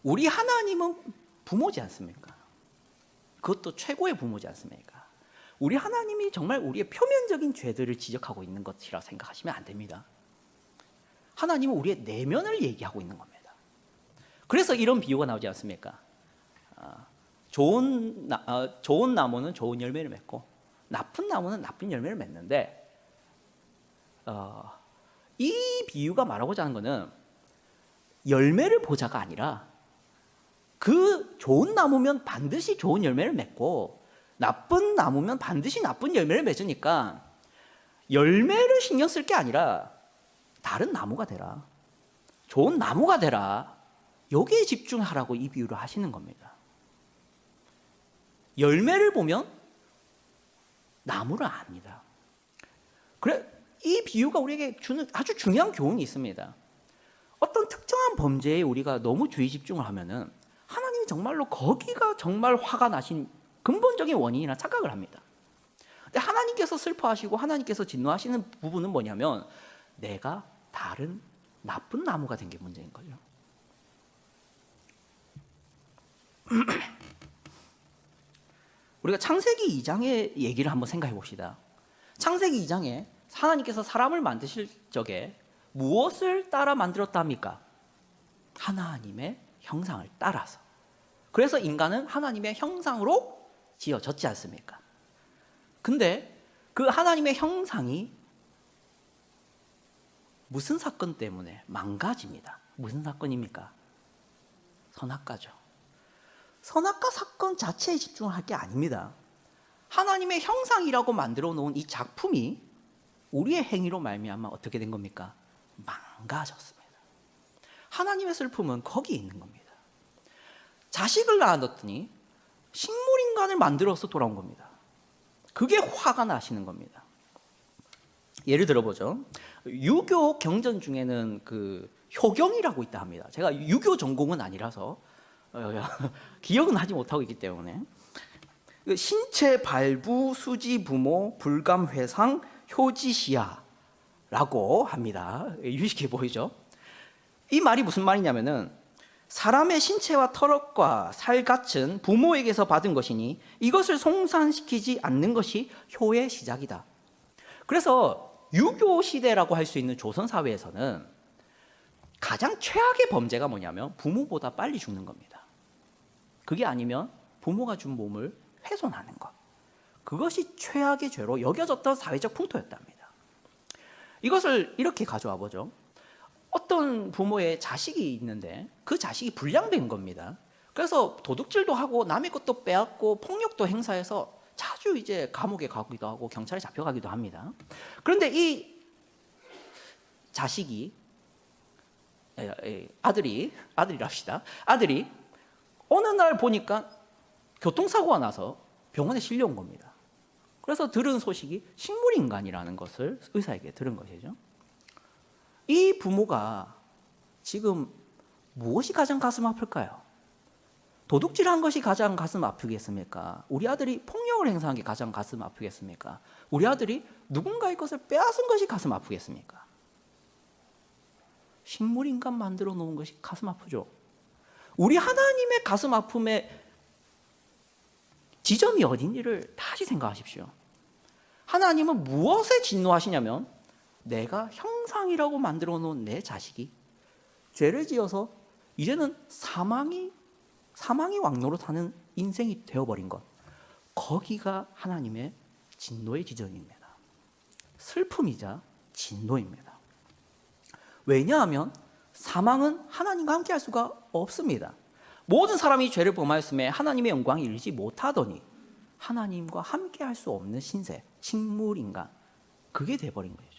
우리 하나님은 부모지 않습니까? 그것도 최고의 부모지 않습니까? 우리 하나님이 정말 우리의 표면적인 죄들을 지적하고 있는 것이라 생각하시면 안 됩니다. 하나님은 우리의 내면을 얘기하고 있는 겁니다. 그래서 이런 비유가 나오지 않습니까? 좋은 나무는 좋은 열매를 맺고 나쁜 나무는 나쁜 열매를 맺는데, 이 비유가 말하고자 하는 것은 열매를 보자가 아니라 그 좋은 나무면 반드시 좋은 열매를 맺고 나쁜 나무면 반드시 나쁜 열매를 맺으니까 열매를 신경 쓸 게 아니라 다른 나무가 되라, 좋은 나무가 되라, 여기에 집중하라고 이 비유를 하시는 겁니다. 열매를 보면 나무를 압니다. 그래, 이 비유가 우리에게 주는 아주 중요한 교훈이 있습니다. 어떤 특정한 범죄에 우리가 너무 주의 집중을 하면은 하나님이 정말로 거기가 정말 화가 나신 근본적인 원인이라 착각을 합니다. 근데 하나님께서 슬퍼하시고 하나님께서 진노하시는 부분은 뭐냐면 내가 다른 나쁜 나무가 된 게 문제인 거죠. 우리가 창세기 2장의 얘기를 한번 생각해 봅시다. 창세기 2장에 하나님께서 사람을 만드실 적에 무엇을 따라 만들었다 합니까? 하나님의 형상을 따라서. 그래서 인간은 하나님의 형상으로 지어졌지 않습니까? 근데 그 하나님의 형상이 무슨 사건 때문에 망가집니다. 무슨 사건입니까? 선악과죠. 선악과 사건 자체에 집중을 할 게 아닙니다. 하나님의 형상이라고 만들어 놓은 이 작품이 우리의 행위로 말미암아 어떻게 된 겁니까? 망가졌습니다. 하나님의 슬픔은 거기에 있는 겁니다. 자식을 낳아뒀더니 식물인간을 만들어서 돌아온 겁니다. 그게 화가 나시는 겁니다. 예를 들어보죠. 유교 경전 중에는 그 효경이라고 있다 합니다. 제가 유교 전공은 아니라서 기억은 하지 못하고 있기 때문에 신체 발부 수지 부모 불감 회상 효지시야라고 합니다. 유식해 보이죠? 이 말이 무슨 말이냐면은 사람의 신체와 털과 살 같은 부모에게서 받은 것이니 이것을 송산시키지 않는 것이 효의 시작이다. 그래서 유교 시대라고 할 수 있는 조선 사회에서는 가장 최악의 범죄가 뭐냐면 부모보다 빨리 죽는 겁니다. 그게 아니면 부모가 준 몸을 훼손하는 것. 그것이 최악의 죄로 여겨졌던 사회적 풍토였답니다. 이것을 이렇게 가져와 보죠. 어떤 부모의 자식이 있는데 그 자식이 불량된 겁니다. 그래서 도둑질도 하고 남의 것도 빼앗고 폭력도 행사해서 자주 이제 감옥에 가기도 하고 경찰에 잡혀가기도 합니다. 그런데 이 자식이 아들이랍시다. 아들이 어느 날 보니까 교통사고가 나서 병원에 실려온 겁니다. 그래서 들은 소식이 식물인간이라는 것을 의사에게 들은 것이죠. 이 부모가 지금 무엇이 가장 가슴 아플까요? 도둑질한 것이 가장 가슴 아프겠습니까? 우리 아들이 폭력을 행사한 게 가장 가슴 아프겠습니까? 우리 아들이 누군가의 것을 빼앗은 것이 가슴 아프겠습니까? 식물인간 만들어 놓은 것이 가슴 아프죠. 우리 하나님의 가슴 아픔의 지점이 어딘지를 다시 생각하십시오. 하나님은 무엇에 진노하시냐면 내가 형상이라고 만들어 놓은 내 자식이 죄를 지어서 이제는 사망이 왕노릇하는 인생이 되어버린 것, 거기가 하나님의 진노의 지점입니다. 슬픔이자 진노입니다. 왜냐하면 사망은 하나님과 함께 할 수가 없습니다. 모든 사람이 죄를 범하였음에 하나님의 영광이 이르지 못하더니 하나님과 함께 할 수 없는 신세, 식물인간, 그게 돼버린 거죠.